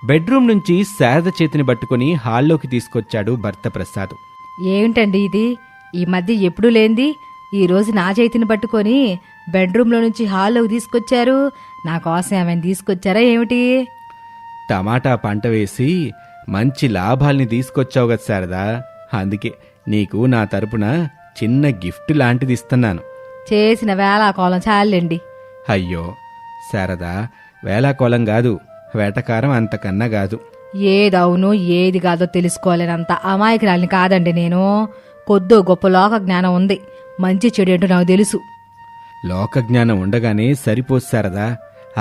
Bedroom నుంచి శారద చేతిని పట్టుకుని హాల్లోకి తీసుకొచ్చాడు భర్త ప్రసాద్. ఏమిటండి ఇది? ఈ మధ్య ఎప్పుడూ లేంది ఈరోజు నా చేతిని పట్టుకొని బెడ్రూమ్లో నుంచి హాల్లోకి తీసుకొచ్చారు. నా కోసం ఏమైనా తీసుకొచ్చారా ఏమిటి? టమాటా పంట వేసి మంచి లాభాల్ని తీసుకొచ్చావు కదా శారదా, అందుకే నీకు నా తరపున చిన్న గిఫ్ట్ లాంటిది ఇస్తున్నాను. చేసిన వేళాకోళం చాలండి. అయ్యో శారదా, వేళాకోళం కాదు, వేటకారం అంతకన్నా కాదు. ఏదవును ఏది కాదో తెలుసుకోలేనంత అమాయకురాలిని కాదండి నేను. కొద్దో గొప్ప లోక జ్ఞానం ఉంది. మంచి చెడు ఏంటో నాకు తెలుసు. లోక జ్ఞానం ఉండగానే సరిపోదు శారదా,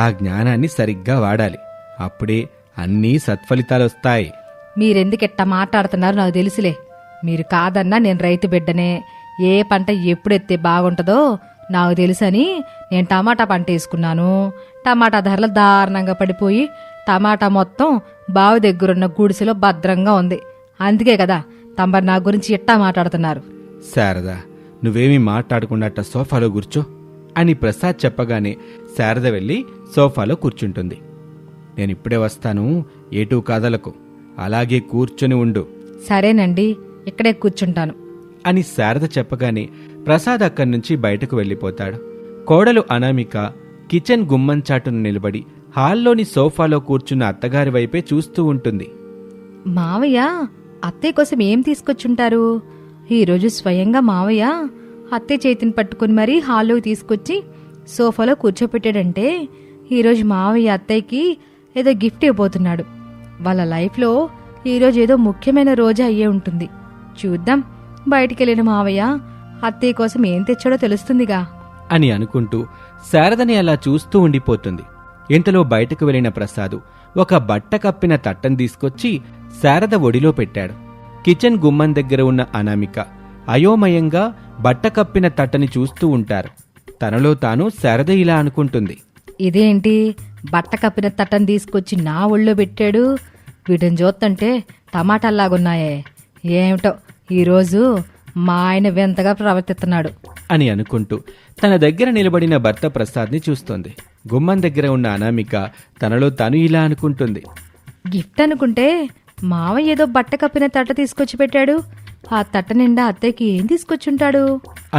ఆ జ్ఞానాన్ని సరిగ్గా వాడాలి. అప్పుడే అన్నీ సత్ఫలితాలొస్తాయి. మీరెందుకెట్టా మాట్లాడుతున్నారో నాకు తెలుసులే. మీరు కాదన్నా నేను రైతు బిడ్డనే. ఏ పంట ఎప్పుడెత్తే బాగుంటుందో నాకు తెలుసని నేను టమాటా పంట వేసుకున్నాను. టమాటా ధరలు దారుణంగా పడిపోయి టమాటా మొత్తం బావి దగ్గరున్న గుడిసెలో భద్రంగా ఉంది. అందుకే కదా తమరు నా గురించి ఎట్టా మాట్లాడుతున్నారు. శారదా, నువ్వేమీ మాట్లాడకుండా సోఫాలో కూర్చో అని ప్రసాద్ చెప్పగానే శారద వెళ్ళి సోఫాలో కూర్చుంటుంది. నేనిప్పుడే వస్తాను, ఏటూ కదలకు, అలాగే కూర్చొని ఉండు. సరేనండి, ఇక్కడే కూర్చుంటాను అని శారద చెప్పగానే ప్రసాద్ అక్కడి నుంచి బయటకు వెళ్ళిపోతాడు. కోడలు అనామిక కిచెన్ గుమ్మం చాటును నిలబడి హాల్లోని సోఫాలో కూర్చున్న అత్తగారి వైపే చూస్తూ ఉంటుంది. మావయ్య అత్తయ్య కోసం ఏం తీసుకొచ్చుంటారు? ఈరోజు స్వయంగా మావయ్య అత్తయ్య చేతిని పట్టుకుని మరీ హాల్లోకి తీసుకొచ్చి సోఫాలో కూర్చోపెట్టాడంటే ఈరోజు మావయ్య అత్తయ్యకి ఏదో గిఫ్ట్ ఇవ్వబోతున్నాడు. వాళ్ళ లైఫ్లో ఈరోజు ఏదో ముఖ్యమైన రోజు అయ్యే ఉంటుంది. చూద్దాం, బయటికెళ్ళిన మావయ్య అత్తయ్య కోసం ఏం తెచ్చాడో తెలుస్తుందిగా అని అనుకుంటూ శారదని అలా చూస్తూ ఉండిపోతుంది. ఇంతలో బయటకు వెళ్లిన ప్రసాదు ఒక బట్ట కప్పిన తట్టను తీసుకొచ్చి శారద ఒడిలో పెట్టాడు. కిచెన్ గుమ్మం దగ్గర ఉన్న అనామిక అయోమయంగా బట్ట కప్పిన తట్టని చూస్తూ ఉంటారు. తనలో తాను శారద ఇలా అనుకుంటుంది. ఇదేంటి బట్ట కప్పిన తట్టను తీసుకొచ్చి నా ఒళ్ళో పెట్టాడు? వీటిని చూస్తుంటే టమాటాల్లాగున్నాయే. ఏమిటో ఈరోజు మా ఆయన వింతగా ప్రవర్తిస్తున్నాడు అని అనుకుంటూ తన దగ్గర నిలబడిన భర్త ప్రసాద్ని చూస్తోంది. గుమ్మం దగ్గర ఉన్న అనామిక తనలో తాను ఇలా అనుకుంటుంది. గిఫ్ట్ అనుకుంటే మావయ్య ఏదో బట్ట కప్పిన తట్ట తీసుకొచ్చి పెట్టాడు. ఆ తట్ట నిండా అత్తయ్యకి ఏం తీసుకొచ్చుంటాడు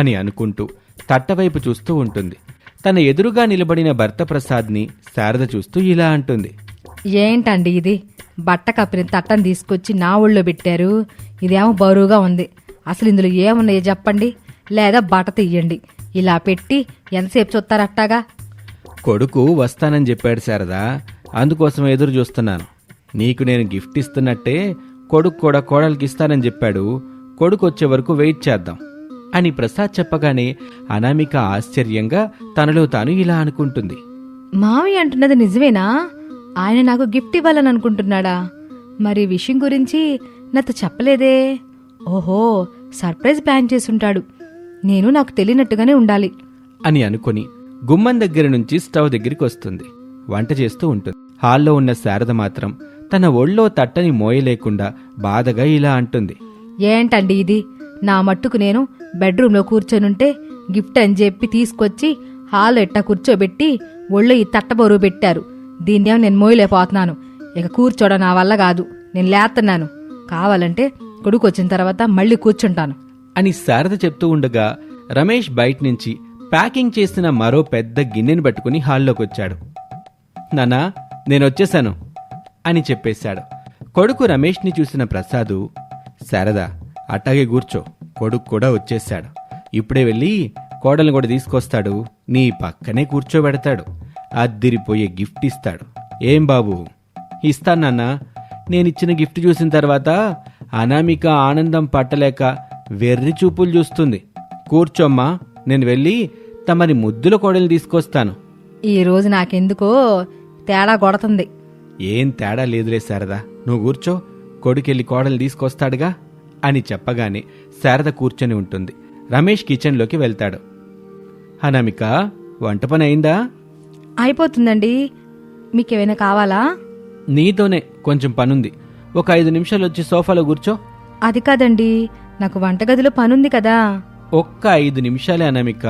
అని అనుకుంటూ తట్టవైపు చూస్తూ ఉంటుంది. తన ఎదురుగా నిలబడిన భర్త ప్రసాద్ని శారద చూస్తూ ఇలా అంటుంది. ఏంటండి ఇది? బట్ట కప్పిన తట్టను తీసుకొచ్చి నా ఊళ్ళో పెట్టారు. ఇదేమో బరువుగా ఉంది. అసలు ఇందులో ఏమున్నాయో చెప్పండి, లేదా బట్ట తీయండి. ఇలా పెట్టి ఎంతసేపు చూస్తారట్టాగా? కొడుకు వస్తానని చెప్పాడు శారదా, అందుకోసం ఎదురు చూస్తున్నాను. నీకు నేను గిఫ్ట్ ఇస్తున్నట్టే కొడుకు కూడా కోడలికి ఇస్తానని చెప్పాడు. కొడుకు వచ్చే వరకు వెయిట్ చేద్దాం అని ప్రసాద్ చెప్పగానే అనామిక ఆశ్చర్యంగా తనలో తాను ఇలా అనుకుంటుంది. మావయ్య అంటున్నది నిజమేనా? ఆయన నాకు గిఫ్ట్ ఇవ్వాలని అనుకుంటున్నాడా? మరి విషయం గురించి నాతో చెప్పలేదే. ఓహో, సర్ప్రైజ్ ప్లాన్ చేసుంటాడు. నేను నాకు తెలియనట్టుగానే ఉండాలి అని అనుకుని గుమ్మం దగ్గర నుంచి స్టవ్ దగ్గరికి వస్తుంది. వంట చేస్తూ ఉంటుంది. హాల్లో ఉన్న శారద మాత్రం తన ఒళ్ళో తట్టని మోయలేకుండా బాధగా ఇలా అంటుంది. ఏంటండి ఇది? నా మట్టుకు నేను బెడ్రూమ్లో కూర్చొనుంటే గిఫ్ట్ అని చెప్పి తీసుకొచ్చి హాల్లో ఎట్టా కూర్చోబెట్టి ఒళ్ళో ఈ తట్ట బరువు పెట్టారు. దీన్నేమో నేను మోయలేకపోతున్నాను. ఇక కూర్చోడం నా వల్ల కాదు. నేను లేస్తున్నాను. కావాలంటే కొడుకు వచ్చిన తర్వాత మళ్ళీ కూర్చుంటాను అని శారద చెప్తూ ఉండగా రమేష్ బయట నుంచి ప్యాకింగ్ చేసిన మరో పెద్ద గిన్నెని పట్టుకుని హాల్లోకొచ్చాడు. నాన్నా, నేనొచ్చేశాను అని చెప్పేశాడు. కొడుకు రమేష్ని చూసిన ప్రసాదు, శారద అట్టాగే కూర్చో, కొడుకు కూడా వచ్చేశాడు. ఇప్పుడే వెళ్ళి కోడల్ని కూడా తీసుకొస్తాడు, నీ పక్కనే కూర్చోబెడతాడు, అద్దిరిపోయే గిఫ్ట్ ఇస్తాడు. ఏం బాబు? ఇస్తానన్నా. నేనిచ్చిన గిఫ్ట్ చూసిన తర్వాత అనామిక ఆనందం పట్టలేక వెర్రి చూపులు చూస్తుంది. కూర్చోమ్మా, నేను వెళ్ళి తమరి ముద్దుల కోడల్ని తీసుకొస్తాను. ఈ రోజు నాకెందుకో తేడా కొడుతుంది. ఏం తేడా లేదులే శారదా, నువ్వు కూర్చో, కొడుకెళ్ళి కోడలు తీసుకొస్తాడుగా అని చెప్పగానే శారద కూర్చొని ఉంటుంది. రమేష్ కిచెన్లోకి వెళ్తాడు. అనామిక, వంట పని అయిందా? అయిపోతుందండి. మీకేమైనా కావాలా? నీతోనే కొంచెం పనుంది. ఒక 5 నిమిషాలు వచ్చి సోఫాలో కూర్చో. అది కాదండి, నాకు వంటగదిలో పనుంది కదా. ఒక్క 5 నిమిషాలే అనామిక.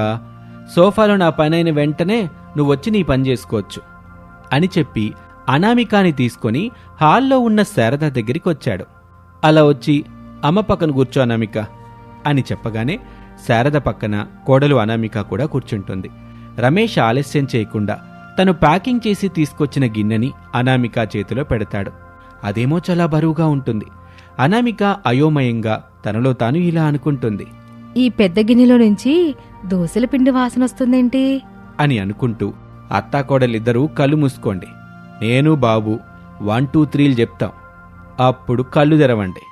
సోఫాలో నా పని అయిన వెంటనే నువ్వొచ్చి నీ పని చేసుకోవచ్చు అని చెప్పి అనామికాని తీసుకొని హాల్లో ఉన్న శారద దగ్గరికి వచ్చాడు. అలా వచ్చి అమ్మ పక్కన కూర్చో అనామిక అని చెప్పగానే శారద పక్కన కోడలు అనామిక కూడా కూర్చుంటుంది. రమేష్ ఆలస్యం చేయకుండా తను ప్యాకింగ్ చేసి తీసుకొచ్చిన గిన్నెని అనామిక చేతిలో పెడతాడు. అదేమో చాలా బరువుగా ఉంటుంది. అనామిక అయోమయంగా తనలో తాను ఇలా అనుకుంటుంది. ఈ పెద్ద గిన్నెలో నుంచి దోసల పిండి వాసన వస్తుందేంటి అని అనుకుంటూ అత్తాకోడలిద్దరూ కళ్ళు మూసుకోండి, నేను బాబు 1 2 3లు చెప్తాం, అప్పుడు కళ్ళు తెరవండి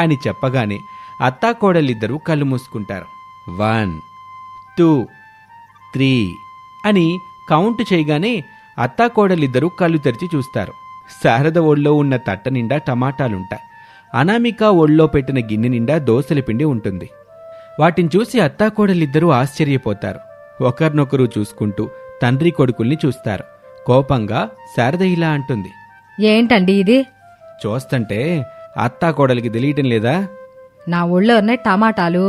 అని చెప్పగానే అత్తాకోడలిద్దరూ కళ్ళు మూసుకుంటారు. 1 2 3 అని కౌంట్ చేయగానే అత్తాకోడలిద్దరూ కళ్ళు తెరిచి చూస్తారు. శారద ఒళ్ళో ఉన్న తట్ట నిండా టమాటాలుంటాయి. అనామిక ఒళ్ళో పెట్టిన గిన్నె నిండా దోసల పిండి ఉంటుంది. వాటిని చూసి అత్తాకోడలిద్దరూ ఆశ్చర్యపోతారు. ఒకరినొకరు చూసుకుంటూ తండ్రి కొడుకుల్ని చూస్తారు. కోపంగా శారద ఇలా అంటుంది. ఏంటండి ఇది? చూస్తంటే అత్తాకోడలికి తెలియటం లేదా? నా ఒళ్ళో ఉన్నాయి టమాటాలు,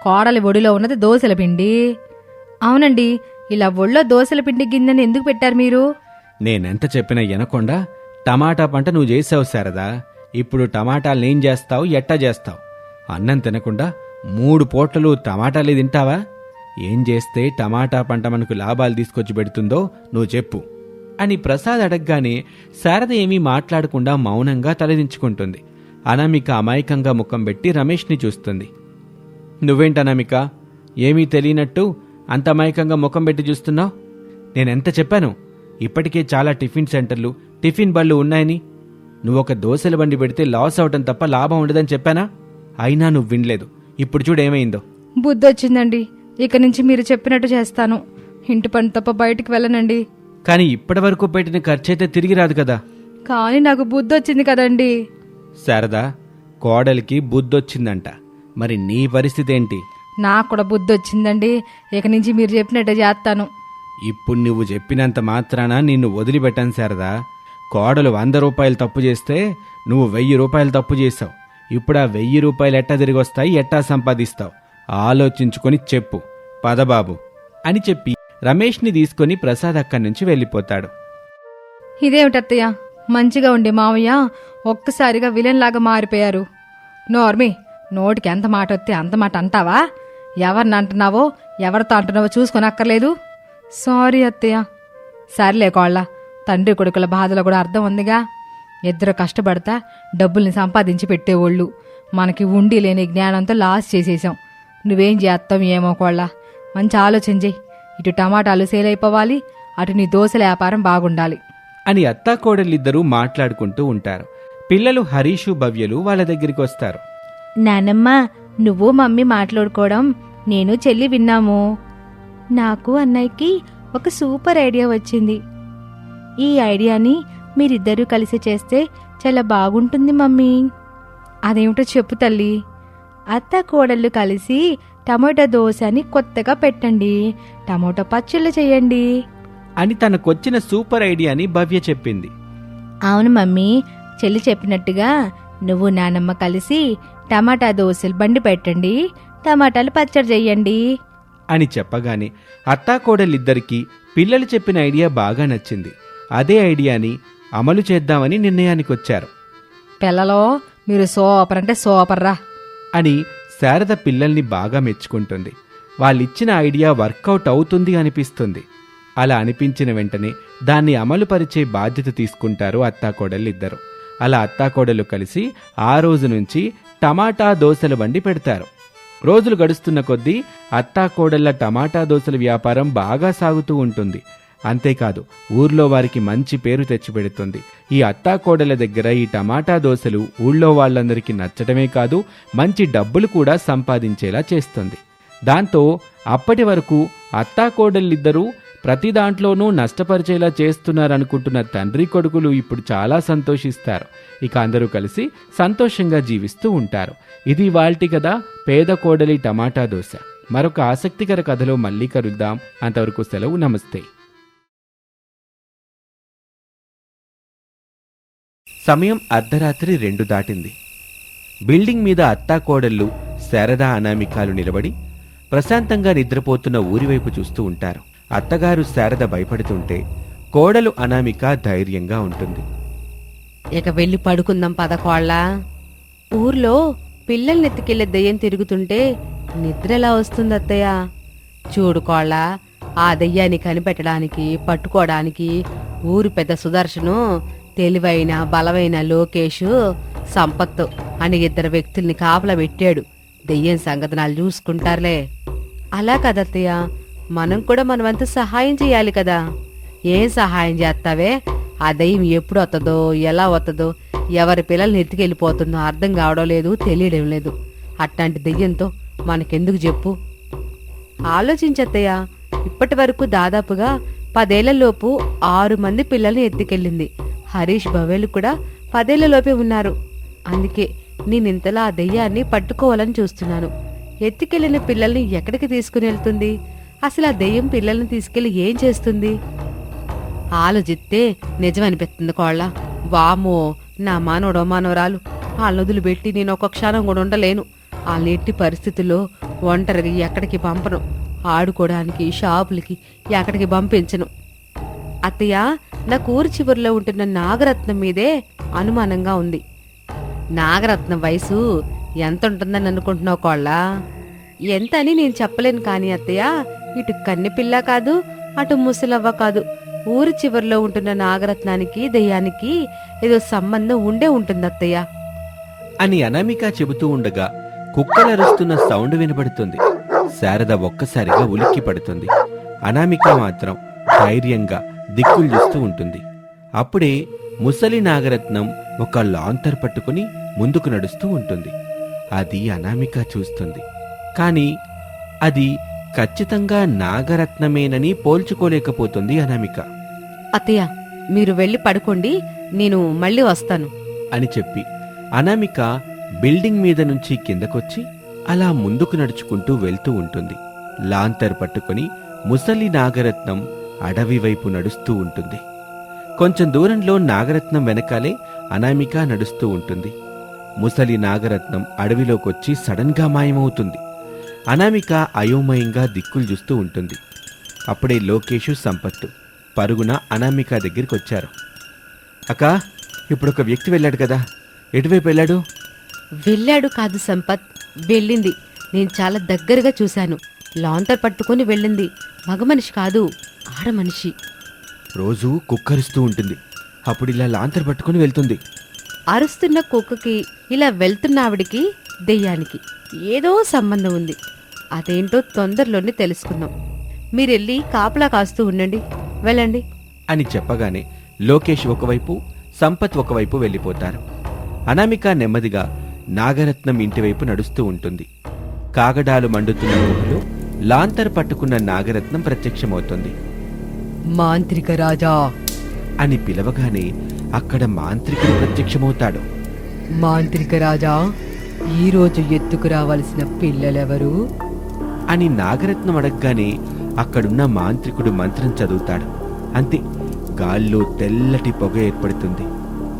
కోడలి ఒడిలో ఉన్నది దోసల పిండి. అవునండి, ఇలా ఒళ్ళో దోసల పిండి గిన్నెని ఎందుకు పెట్టారు మీరు? నేనెంత చెప్పినా వినకుండా టమాటా పంట నువ్వు చేసావు శారదా. ఇప్పుడు టమాటాలనేం చేస్తావు, ఎట్టా చేస్తావు? అన్నం తినకుండా 3 పూటలు టమాటాలే తింటావా? ఏం చేస్తే టమాటా పంట మనకు లాభాలు తీసుకొచ్చి పెడుతుందో నువ్వు చెప్పు అని ప్రసాద్ అడగగానే శారద ఏమీ మాట్లాడకుండా మౌనంగా తలదించుకుంటుంది. అనామిక అమాయకంగా ముఖం పెట్టి రమేష్ని చూస్తుంది. నువ్వేంటి అనామిక, ఏమీ తెలియనట్టు అంత అమాయకంగా ముఖం పెట్టి చూస్తున్నావు? నేనెంత చెప్పాను, ఇప్పటికే చాలా టిఫిన్ సెంటర్లు, టిఫిన్ బళ్ళు ఉన్నాయని. నువ్వొక దోశల బండి పెడితే లాస్ అవటం తప్ప లాభం ఉండదని చెప్పానా? అయినా నువ్వు వినలేదు. ఇప్పుడు చూడేమైందో. బుద్ధొచ్చిందండి, ఇక నుంచి మీరు చెప్పినట్టు చేస్తాను. ఇంటి పని తప్ప బయటికి వెళ్ళనండి. కానీ ఇప్పటి వరకు పెట్టిన ఖర్చయితే తిరిగి రాదు కదా. కానీ నాకు బుద్ధొచ్చింది కదండి. శారదా, కోడలికి బుద్ధొచ్చిందంట, మరి నీ పరిస్థితి ఏంటి? నాకు కూడా బుద్ధొచ్చిందండి, ఇక నుంచి మీరు చెప్పినట్టే చేస్తాను. ఇప్పుడు నువ్వు చెప్పినంత మాత్రాన నిన్ను వదిలిపెట్టాను శారదా. కోడలు 100 రూపాయలు తప్పు చేస్తే నువ్వు 1000 రూపాయలు తప్పు చేశావు. ఇప్పుడు ఆ 1000 రూపాయలు ఎట్టా తిరిగి వస్తాయి, ఎట్టా సంపాదిస్తావు? ఆలోచించుకొని చెప్పు, పదబాబు అని చెప్పి రమేష్ని తీసుకొని ప్రసాద్ అక్కడి నుంచి వెళ్ళిపోతాడు. ఇదేమిటత్తయ్య, మంచిగా ఉండే మావయ్య ఒక్కసారిగా విలన్ లాగా మారిపోయారు. నోర్మి, నోటికి ఎంత మాట వస్తే అంత మాట అంటావా? ఎవరిని అంటున్నావో ఎవరితో అంటున్నావో చూసుకొని అక్కర్లేదు. సారీ అత్తయ్య. సర్లే కోళ్ళ, తండ్రి కొడుకుల బాధలో కూడా అర్థం ఉందిగా. ఇద్దరు కష్టపడతా డబ్బుల్ని సంపాదించి పెట్టేవాళ్ళు మనకి ఉండి లేని జ్ఞానంతో లాస్ చేసేసాం. నువ్వేం చేస్తావు ఏమో కోళ్ళ, మంచి ఆలోచన చెయ్యి. ఇటు టమాటాలు సేల్ అయిపోవాలి, అటు నీ దోశల వ్యాపారం బాగుండాలి అని అత్తాకోడలిద్దరూ మాట్లాడుకుంటూ ఉంటారు. పిల్లలు హరీషు, భవ్యలు వాళ్ళ దగ్గరికి వస్తారు. నానమ్మ, నువ్వు మమ్మీ మాట్లాడుకోవడం నేను చెల్లి విన్నాము. నాకు అన్నయ్యకి ఒక సూపర్ ఐడియా వచ్చింది. ఈ ఐడియాని మీరిద్దరూ కలిసి చేస్తే చాలా బాగుంటుంది మమ్మీ. అదేమిటో చెప్పు తల్లి. అత్త కోడళ్ళు కలిసి టమోటా దోశని కొత్తగా పెట్టండి, టమోటా పచ్చళ్ళు చేయండి అని తనకొచ్చిన సూపర్ ఐడియాని భవ్య చెప్పింది. అవును మమ్మీ, చెల్లి చెప్పినట్టుగా నువ్వు నానమ్మ కలిసి టమాటా దోశలు బండి పెట్టండి, టమాటాలు పచ్చడి చెయ్యండి అని చెప్పగానే అత్తాకోడలిద్దరికీ పిల్లలు చెప్పిన ఐడియా బాగా నచ్చింది. అదే ఐడియాని అమలు చేద్దామని నిర్ణయానికొచ్చారు. పిల్లలో మీరు సూపర్ అంటే సూపర్ రా అని శారద పిల్లల్ని బాగా మెచ్చుకుంటుంది. వాళ్ళిచ్చిన ఐడియా వర్కౌట్ అవుతుంది అనిపిస్తుంది. అలా అనిపించిన వెంటనే దాన్ని అమలుపరిచే బాధ్యత తీసుకుంటారు అత్తాకోడళ్ళిద్దరు. అలా అత్తాకోడలు కలిసి ఆ రోజు నుంచి టమాటా దోశల బండి పెడతారు. రోజులు గడుస్తున్న కొద్దీ అత్తాకోడళ్ల టమాటా దోశల వ్యాపారం బాగా సాగుతూ ఉంటుంది. అంతేకాదు, ఊర్లో వారికి మంచి పేరు తెచ్చిపెడుతుంది. ఈ అత్తాకోడల దగ్గర ఈ టమాటా దోశలు ఊళ్ళో వాళ్ళందరికీ నచ్చడమే కాదు, మంచి డబ్బులు కూడా సంపాదించేలా చేస్తుంది. దాంతో అప్పటి వరకు అత్తాకోడళ్ళిద్దరూ ప్రతి దాంట్లోనూ నష్టపరిచేలా చేస్తున్నారనుకుంటున్న తండ్రి కొడుకులు ఇప్పుడు చాలా సంతోషిస్తారు. ఇక అందరూ కలిసి సంతోషంగా జీవిస్తూ ఉంటారు. ఇది ఇవాల్టి కథ, పేద కోడలి టమాటా దోశ. మరొక ఆసక్తికర కథలో మళ్ళీ కలుద్దాం. అంతవరకు సెలవు, నమస్తే. సమయం అర్ధరాత్రి 2 దాటింది. బిల్డింగ్ మీద అత్తాకోడళ్ళు శారదా, అనామికాలు నిలబడి ప్రశాంతంగా నిద్రపోతున్న ఊరివైపు చూస్తూ ఉంటారు. అత్తగారు శారద భయపడుతుంటే కోడలు అనామిక ధైర్యంగా ఉంటుంది. ఇక వెళ్ళి పడుకుందాం పదకోళ్ళ. ఊర్లో పిల్లల్ని ఎత్తుకెళ్లే దెయ్యం తిరుగుతుంటే నిద్ర ఎలా వస్తుంది అత్తయ్య? చూడు కోళ్ళ, ఆ దెయ్యాన్ని కనిపెట్టడానికి పట్టుకోవడానికి ఊరు పెద్ద సుదర్శను, తెలివైన బలమైన లోకేషు, సంపత్తు అని 2 వ్యక్తుల్ని కాపలా పెట్టాడు. దెయ్యం సంగతి నాలు చూసుకుంటారులే. అలా కదత్తయ్య, మనం కూడా మనవంత సహాయం చెయ్యాలి కదా. ఏం సహాయం చేస్తావే? ఆ దయ్యం ఎప్పుడు వస్తుందో, ఎలా వస్తుందో, ఎవరి పిల్లల్ని ఎత్తుకెళ్ళిపోతుందో అర్థం కావడం లేదు, తెలియడం లేదు. అట్లాంటి దెయ్యంతో మనకెందుకు చెప్పు? ఆలోచించత్తయ్య, ఇప్పటి వరకు దాదాపుగా 10 ఏళ్లలోపు 6 మంది పిల్లల్ని ఎత్తుకెళ్ళింది. హరీష్ భవేలు కూడా 10 ఏళ్లలోపే ఉన్నారు. అందుకే నేనింతలా ఆ దెయ్యాన్ని పట్టుకోవాలని చూస్తున్నాను. ఎత్తుకెళ్లిన పిల్లల్ని ఎక్కడికి తీసుకుని వెళ్తుంది? అసలు ఆ దెయ్యం పిల్లల్ని తీసుకెళ్లి ఏం చేస్తుంది? ఆలోచిస్తే నిజమనిపిస్తుంది కోళ్ళ. వామో, నా మానవుడో మానవరాలు వాళ్ళని వదిలిపెట్టి నేను ఒక్క క్షణం కూడా ఉండలేను. వాళ్ళని ఎట్టి పరిస్థితుల్లో ఒంటరిగా ఎక్కడికి పంపను. ఆడుకోవడానికి షాపులకి ఎక్కడికి పంపించను. అత్తయ్య, నాకు ఊరి చివరిలో ఉంటున్న నాగరత్నం మీదే అనుమానంగా ఉంది. నాగరత్నం వయసు ఎంత ఉంటుందని అనుకుంటున్నావు కోళ్ళ? ఎంత అని నేను చెప్పలేను కానీ అత్తయ్య, ఇటు కన్నెపిల్ల కాదు, అటు ముసలవ్వ కాదు. ఊరి చివరిలో ఉంటున్న నాగరత్నానికి దెయ్యానికి ఏదో సంబంధం ఉండే ఉంటుంది అత్తయ్య అని అనామిక చెబుతూ ఉండగా కుక్కలరుస్తున్న సౌండ్ వినబడుతుంది. శారద ఒక్కసారిగా ఉలిక్కి పడుతుంది. అనామిక మాత్రం ధైర్యంగా దిక్కులు చూస్తూ ఉంటుంది. అప్పుడే ముసలి నాగరత్నం ఒక లాంతర్ పట్టుకుని ముందుకు నడుస్తూ ఉంటుంది. అది అనామిక చూస్తుంది. కాని అది ఖచ్చితంగా నాగరత్నమేనని పోల్చుకోలేకపోతుంది అనామిక. అత్తయ్య, మీరు వెళ్ళి పడుకోండి, నేను మళ్ళీ వస్తాను అని చెప్పి అనామిక బిల్డింగ్ మీద నుంచి కిందకొచ్చి అలా ముందుకు నడుచుకుంటూ వెళ్తూ ఉంటుంది. లాంతర్ పట్టుకుని ముసలి నాగరత్నం అడవి వైపు నడుస్తూ ఉంటుంది. కొంచెం దూరంలో నాగరత్నం వెనకాలే అనామిక నడుస్తూ ఉంటుంది. ముసలి నాగరత్నం అడవిలోకొచ్చి సడన్గా మాయమవుతుంది. అనామిక అయోమయంగా దిక్కులు చూస్తూ ఉంటుంది. అప్పుడే లోకేషు, సంపత్తు పరుగున అనామిక దగ్గరికి వచ్చారు. అక్కా, ఇప్పుడు ఒక వ్యక్తి వెళ్ళాడు కదా, ఎటువైపు వెళ్ళాడు? వెళ్ళాడు కాదు సంపత్, వెళ్ళింది. నేను చాలా దగ్గరగా చూశాను. లాంతర్ పట్టుకుని వెళ్ళింది. మగ మనిషి కాదు, ఆడ మనిషి. రోజూ కుక్కరిస్తూ ఉంటుంది, అప్పుడు ఇలా లాంతర్ పట్టుకుని వెళ్తుంది. అరుస్తున్న కుక్కకి ఇలా వెళ్తున్న ఆవిడికి దెయ్యానికి ఏదో సంబంధం ఉంది. అదేంటో తొందరలోనే తెలుసుకుందాం. మీరెళ్ళి కాపలా కాస్తూ ఉండండి, వెళ్ళండి అని చెప్పగానే లోకేష్ ఒకవైపు, సంపత్ ఒకవైపు వెళ్ళిపోతారు. అనామిక నెమ్మదిగా నాగరత్నం ఇంటివైపు నడుస్తూ ఉంటుంది. కాగడాలు మండుతున్న గుహలో లాంతర్ పట్టుకున్న నాగరత్నం ప్రత్యక్షమవుతుంది. మాంత్రిక రాజా అని పిలవగానే అక్కడ మాంత్రికుడు ప్రత్యక్షమవుతాడు. మాంత్రిక రాజా, ఈరోజు ఎత్తుకురావలసిన పిల్లలెవరు అని నాగరత్నం అడగగానే అక్కడున్న మాంత్రికుడు మంత్రం చదువుతాడు. అంతే, గాల్లో తెల్లటి పొగ ఏర్పడుతుంది.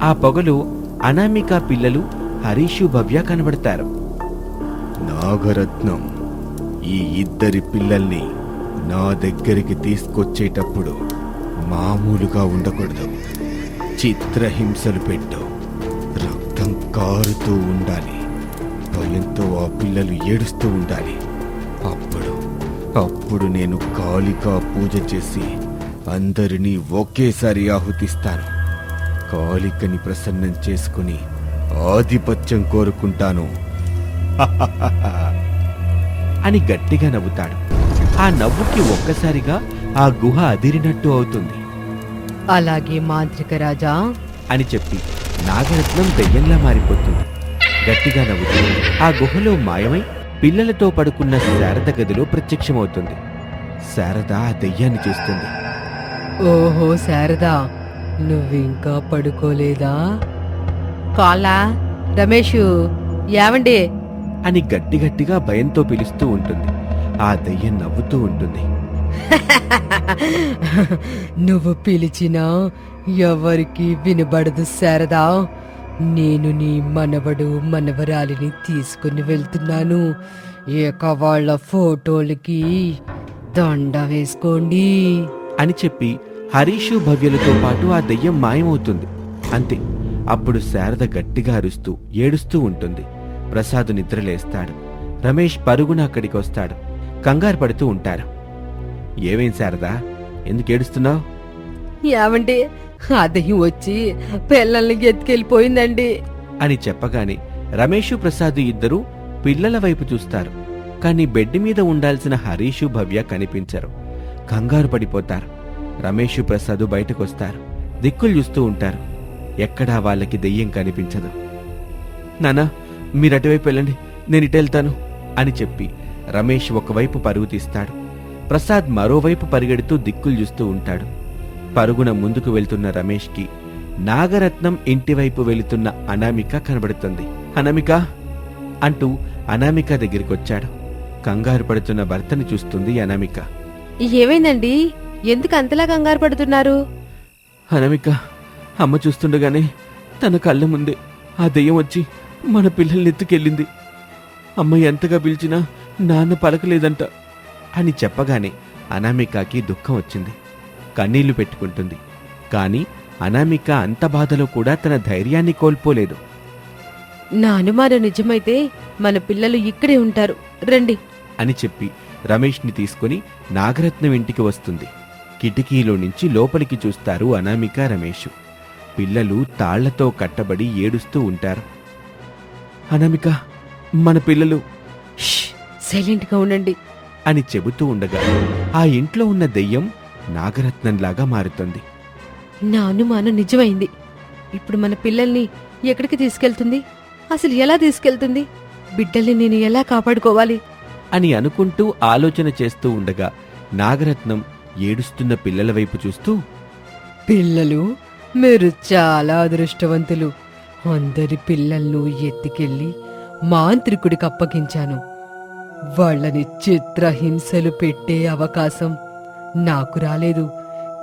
ఆ పొగలో అనామిక పిల్లలు హరీషు, భవ్య కనబడతారు. నాగరత్నం ఈ 2 పిల్లల్ని నా దగ్గరికి తీసుకొచ్చేటప్పుడు మామూలుగా ఉండకూడదు. చిత్రహింసలు పెట్టు, రక్తం కారుతూ ఉండాలి, భయంతో ఆ పిల్లలు ఏడుస్తూ ఉండాలి. అప్పుడు నేను కాళికా పూజ చేసి అందరినీ ఒకేసారి ఆహుతిస్తాను. కాళికని ప్రసన్నం చేసుకుని ఆధిపత్యం కోరుకుంటాను అని గట్టిగా నవ్వుతాడు. ఆ నవ్వుకి ఒక్కసారిగా ఆ గుహ అదిరినట్టు అవుతుంది. అలాగే మాంత్రిక రాజా అని చెప్పి నాగరత్నం దెయ్యంలా మారిపోతుంది. గట్టిగా నవ్వుతూ ఆ గుహలో మాయమై పిల్లలతో పడుకున్న శారద గదిలో ప్రత్యక్షమవుతుంది. శారద ఆ దెయ్యాన్ని చూస్తుంది. ఓహో శారదా, నువ్వింకా పడుకోలేదా? కాలా, రమేషు, ఏవండి అని గట్టిగా భయంతో పిలుస్తూ ఉంటుంది. ఆ దెయ్యం నవ్వుతూ ఉంటుంది. నువ్వు పిలిచినా ఎవరికి వినబడదు శారదా. నేను నీ మనవడు మనవరాలిని తీసుకుని వెళ్తున్నాను. ఇక వాళ్ళ ఫోటోలకి దండ వేసుకోండి అని చెప్పి హరీషు భవ్యలతో పాటు ఆ దెయ్యం మాయమవుతుంది. అంతే. అప్పుడు శారద గట్టిగా అరుస్తూ ఏడుస్తూ ఉంటుంది. ప్రసాద్ నిద్రలేస్తాడు. రమేష్ పరుగున అక్కడికొస్తాడు. కంగారు పడుతూ ఉంటారు. ఏమేం శారదా, ఎందుకు ఏడుస్తున్నావు? ఏమండి, ఆ దెయ్యం వచ్చి పిల్లల్ని ఎత్తుకెళ్ళిపోయిందండి అని చెప్పగానే రమేషు ప్రసాద్ ఇద్దరూ పిల్లల వైపు చూస్తారు. కాని బెడ్ మీద ఉండాల్సిన హరీషు భవ్య కనిపించరు. కంగారు పడిపోతారు. రమేషు ప్రసాద్ బయటకొస్తారు. దిక్కులు చూస్తూ ఉంటారు. ఎక్కడా వాళ్ళకి దెయ్యం కనిపించదు. నానా, మీరటువైపు వెళ్ళండి, నేనిటెళ్తాను అని చెప్పి రమేష్ ఒకవైపు పరుగు తీస్తాడు. ప్రసాద్ మరోవైపు పరిగెడుతూ దిక్కులు చూస్తూ ఉంటాడు. పరుగున ముందుకు వెళ్తున్న రమేష్కి నాగరత్నం ఇంటివైపు వెళుతున్న అనామిక కనబడుతుంది. అనామిక అంటూ అనామిక దగ్గరికొచ్చాడు. కంగారు పడుతున్న భర్తని చూస్తుంది అనామిక. ఏమైందండి, ఎందుకు అంతలా కంగారు పడుతున్నారు? అనామిక, అమ్మ చూస్తుండగానే తన కళ్ళ ముందే ఆ దెయ్యం వచ్చి మన పిల్లల్ని ఎత్తుకెళ్ళింది. అమ్మ ఎంతగా పిలిచినా నాన్న పలకలేదంట అని చెప్పగానే అనామికకి దుఃఖం వచ్చింది. కన్నీళ్లు పెట్టుకుంటుంది. కాని అనామిక అంత బాధలో కూడా తన ధైర్యాన్ని కోల్పోలేదు. నా అనుమానం నిజమైతే మన పిల్లలు ఇక్కడే ఉంటారు, రండి అని చెప్పి రమేష్ని తీసుకుని నాగరత్నం ఇంటికి వస్తుంది. కిటికీలో నుంచి లోపలికి చూస్తారు అనామిక, రమేషు. పిల్లలు తాళ్లతో కట్టబడి ఏడుస్తూ ఉంటారు. అనామిక, మన పిల్లలు సైలెంట్గా ఉండండి అని చెబుతూ ఉండగా ఆ ఇంట్లో ఉన్న దెయ్యం నాగరత్నంలాగా మారుతుంది. నా అనుమానం నిజమైంది. ఇప్పుడు మన పిల్లల్ని ఎక్కడికి తీసుకెళ్తుంది? అసలు ఎలా తీసుకెళ్తుంది? బిడ్డల్ని నేను ఎలా కాపాడుకోవాలి అని అనుకుంటూ ఆలోచన చేస్తూ ఉండగా నాగరత్నం ఏడుస్తున్న పిల్లల వైపు చూస్తూ, పిల్లలు, మీరు చాలా అదృష్టవంతులు. అందరి పిల్లలను ఎత్తికెళ్ళి మాంత్రికుడికి అప్పగించాను. వాళ్ళని చిత్రహింసలు పెట్టే అవకాశం నాకు రాలేదు.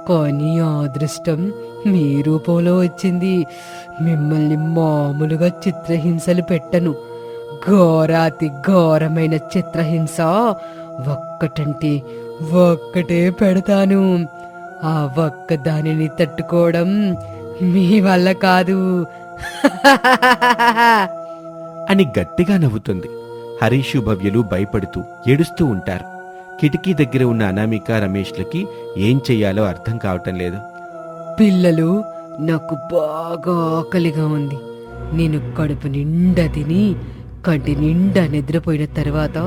కానీ ఆ అదృష్టం మీ రూపంలో వచ్చింది. మిమ్మల్ని మామూలుగా చిత్రహింసలు పెట్టను. ఘోరాతి ఘోరమైన చిత్రహింస ఒక్కటంటే ఒక్కటే పెడతాను. ఆ ఒక్క దానిని తట్టుకోవడం మీ వల్ల కాదు అని గట్టిగా నవ్వుతుంది. హరీషు భవ్యలు భయపడుతూ ఏడుస్తూ ఉంటారు. కిటికీ దగ్గర ఉన్న అనామిక, రమేష్లకి ఏం చెయ్యాలో అర్థం కావటం లేదు. పిల్లలు, నాకు బాగా ఆకలిగా ఉంది. నేను కడుపు నిండా తిని కంటి నిండా నిద్రపోయిన తర్వాత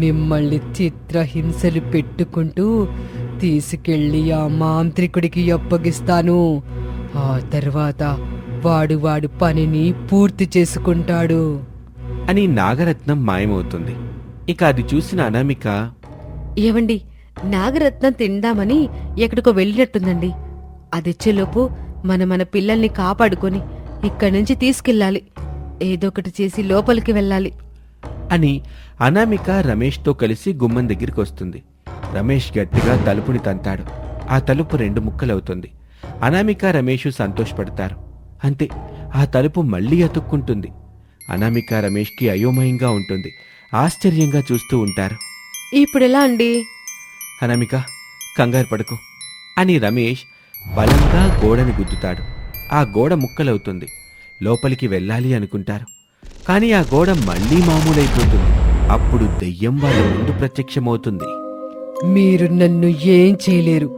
మిమ్మల్ని చిత్రహింసలు పెట్టుకుంటూ తీసుకెళ్లి ఆ మాంత్రికుడికి అప్పగిస్తాను. ఆ తర్వాత వాడు పనిని పూర్తి చేసుకుంటాడు అని నాగరత్నం మాయమవుతుంది. ఇక అది చూసిన అనామిక, ఏవండి, నాగరత్నం తిందామని ఎక్కడికో వెళ్ళినట్టుందండి. అదొచ్చేలోపు మన పిల్లల్ని కాపాడుకొని ఇక్కడి నుంచి తీసుకెళ్ళాలి. ఏదో ఒకటి చేసి లోపలికి వెళ్ళాలి అని అనామిక రమేష్తో కలిసి గుమ్మం దగ్గరికి వస్తుంది. రమేష్ గట్టిగా తలుపుని తంతాడు. ఆ తలుపు 2 ముక్కలవుతుంది. అనామిక, రమేషు సంతోషపడతారు. అంతే, ఆ తలుపు మళ్లీ అతుక్కుంటుంది. అనామిక, రమేష్కి అయోమయంగా ఉంటుంది. ఆశ్చర్యంగా చూస్తూ ఉంటారు. ఇప్పుడెలా అండి? అనామిక, కంగారు పడకు అని రమేష్ బలంగా గోడని గుద్దుతాడు. ఆ గోడ ముక్కలవుతుంది. లోపలికి వెళ్ళాలి అనుకుంటారు. కాని ఆ గోడ మళ్లీ మామూలైపోతుంది. అప్పుడు దెయ్యం వాళ్ళ ముందు ప్రత్యక్షమవుతుంది. మీరు నన్ను ఏం చేయలేరు.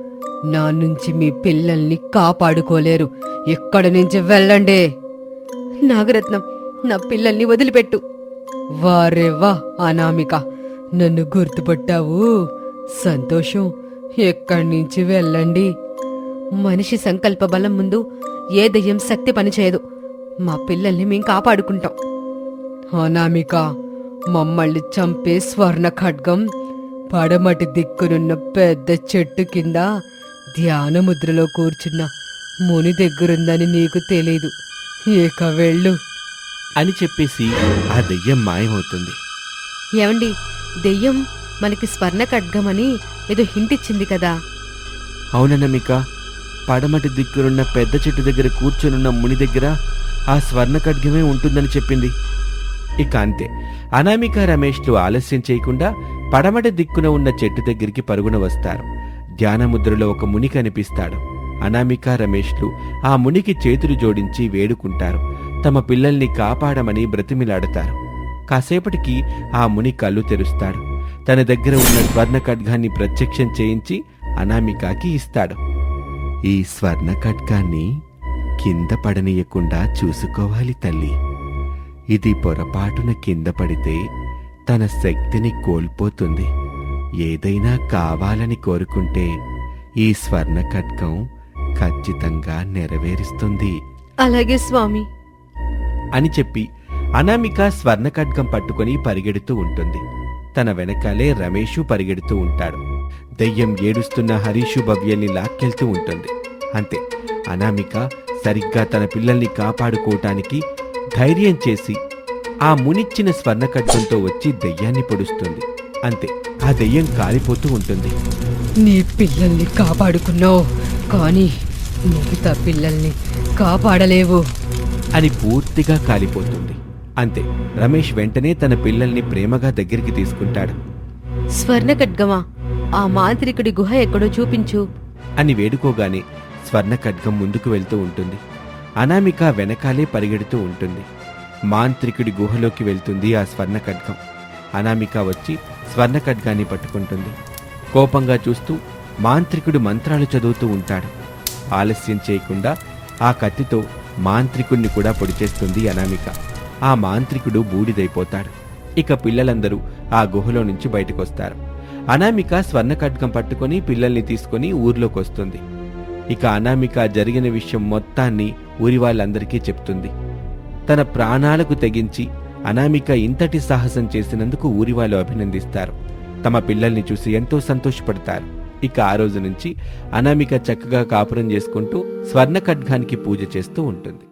నా నుంచి మీ పిల్లల్ని కాపాడుకోలేరు. ఎక్కడి నుంచి వెళ్ళండి. నాగరత్నం, నా పిల్లల్ని వదిలిపెట్టు. వారేవా అనామిక, నన్ను గుర్తుపట్టావు. సంతోషం. ఎక్కడి నుంచి వెళ్ళండి. మనిషి సంకల్ప బలం ముందు ఏ దయ్యం శక్తి పనిచేయదు. మా పిల్లల్ని మేం కాపాడుకుంటాం. అనామిక, మమ్మల్ని చంపే స్వర్ణ ఖడ్గం పడమటి దిక్కునున్న పెద్ద చెట్టు కింద ధ్యానముద్రలో కూర్చున్న ముని దగ్గరుందని నీకు తెలీదు. ఇక వెళ్ళు అని చెప్పేసి ఆ దెయ్యం మాయమవుతుంది. ఏమండి, దెయ్యం మనకి స్వర్ణ ఖడ్గమని ఏదో హింట్ ఇచ్చింది కదా? అవుననమిక, పడమటి దిక్కునున్న పెద్ద చెట్టు దగ్గర కూర్చొనున్న ముని దగ్గర ఆ స్వర్ణ ఖడ్గమే ఉంటుందని చెప్పింది. ఇక అంతే, అనామిక, రమేష్లు ఆలస్యం చేయకుండా పడమటి దిక్కున ఉన్న చెట్టు దగ్గరికి పరుగున వస్తారు. ధ్యానముద్రలో ఒక ముని కనిపిస్తాడు. అనామిక రమేష్లు ఆ మునికి చేతులు జోడించి వేడుకుంటారు. తమ పిల్లల్ని కాపాడమని బ్రతిమిలాడతారు. కాసేపటికి ఆ ముని కళ్ళు తెరుస్తాడు. తన దగ్గర ఉన్న స్వర్ణ ఖడ్గాన్ని ప్రత్యక్షం చేయించి అనామికకి ఇస్తాడు. ఈ స్వర్ణ ఖడ్గాన్ని కింద పడనీయకుండా చూసుకోవాలి తల్లి. ఇది పొరపాటున కింద పడితే తన శక్తిని కోల్పోతుంది. ఏదైనా కావాలని కోరుకుంటే ఈ స్వర్ణ ఖడ్గం ఖచ్చితంగా నెరవేరుస్తుంది అలాగే స్వామి అని చెప్పి అనామిక స్వర్ణ ఖడ్గం పట్టుకుని పరిగెడుతూ ఉంటుంది. తన వెనకాలే రమేషు పరిగెడుతూ ఉంటాడు. దెయ్యం ఏడుస్తున్న హరీషు భవ్యల్ని లాక్కెళ్తూ ఉంటుంది. అంతే, అనామిక సరిగ్గా తన పిల్లల్ని కాపాడుకోవటానికి ధైర్యం చేసి ఆ మునిచ్చిన స్వర్ణ ఖడ్గంతో వచ్చి దెయ్యాన్ని పొడుస్తుంది. అంతే, ఆ దెయ్యం కాలిపోతూ ఉంటుంది. నీ పిల్లల్ని కాపాడుకున్నావు, కానీ మిగతా పిల్లల్ని కాపాడలేవు అని పూర్తిగా కాలిపోతుంది. అంతే, రమేష్ వెంటనే తన పిల్లల్ని ప్రేమగా దగ్గరికి తీసుకుంటాడు. స్వర్ణ ఖడ్గమా, ఆ మాంత్రికుడి గుహ ఎక్కడో చూపించు అని వేడుకోగానే స్వర్ణ ఖడ్గం ముందుకు వెళ్తూ ఉంటుంది. అనామిక వెనకాలే పరిగెడుతూ ఉంటుంది. మాంత్రికుడి గుహలోకి వెళ్తుంది ఆ స్వర్ణ ఖడ్గం. అనామిక వచ్చి స్వర్ణ ఖడ్గాన్ని పట్టుకుంటుంది. కోపంగా చూస్తూ మాంత్రికుడు మంత్రాలు చదువుతూ ఉంటాడు. ఆలస్యం చేయకుండా ఆ కత్తితో మాంత్రికుణ్ణి కూడా పొడిచేస్తుంది అనామిక. ఆ మాంత్రికుడు బూడిదైపోతాడు. ఇక పిల్లలందరూ ఆ గుహలో నుంచి బయటకొస్తారు. అనామిక స్వర్ణ ఖడ్గం పట్టుకొని పిల్లల్ని తీసుకొని ఊర్లోకి వస్తుంది. ఇక అనామిక జరిగిన విషయం మొత్తాన్ని ఊరి వాళ్ళందరికీ చెప్తుంది. తన ప్రాణాలకు తెగించి అనామిక ఇంతటి సాహసం చేసినందుకు ఊరి వాళ్ళు అభినందిస్తారు. తమ పిల్లల్ని చూసి ఎంతో సంతోషపడతారు. ఇక ఆ రోజు నుంచి అనామిక చక్కగా కాపురం చేసుకుంటూ స్వర్ణ ఖడ్గానికి పూజ చేస్తూ ఉంటుంది.